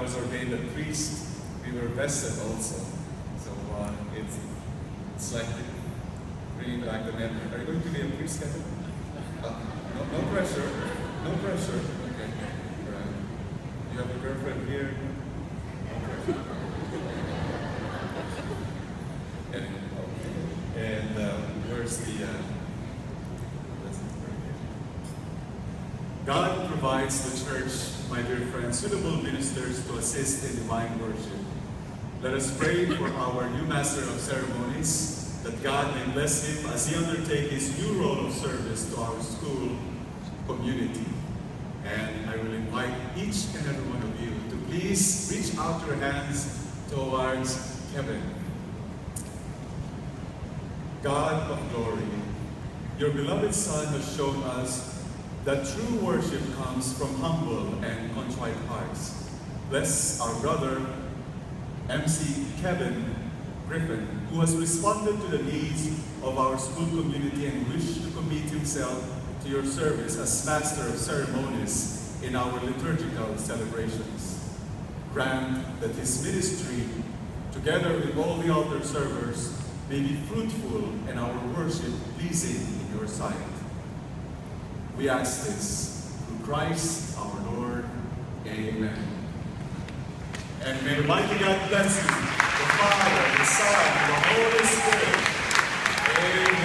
was ordained a priest, we were vested also. So it's like bringing back the memory. Are you going to be a priest, Kevin? No pressure. No pressure. Okay. Right. You have a girlfriend here? No pressure. And where's the God provides the church, my dear friends, suitable ministers to assist in divine worship. Let us pray for our new Master of Ceremonies, that God may bless him as he undertakes his new role of service to our school community. And I will invite each and every one of you to please reach out your hands towards Kevin. God of glory, your beloved Son has shown us that true worship comes from humble and contrite hearts. Bless our brother, MC Kevin Griffin, who has responded to the needs of our school community and wished to commit himself to your service as Master of Ceremonies in our liturgical celebrations. Grant that his ministry, together with all the altar servers, may be fruitful and our worship pleasing in your sight. We ask this through Christ our Lord. Amen. And may the mighty God bless you, the Father, the Son, and the Holy Spirit. Amen.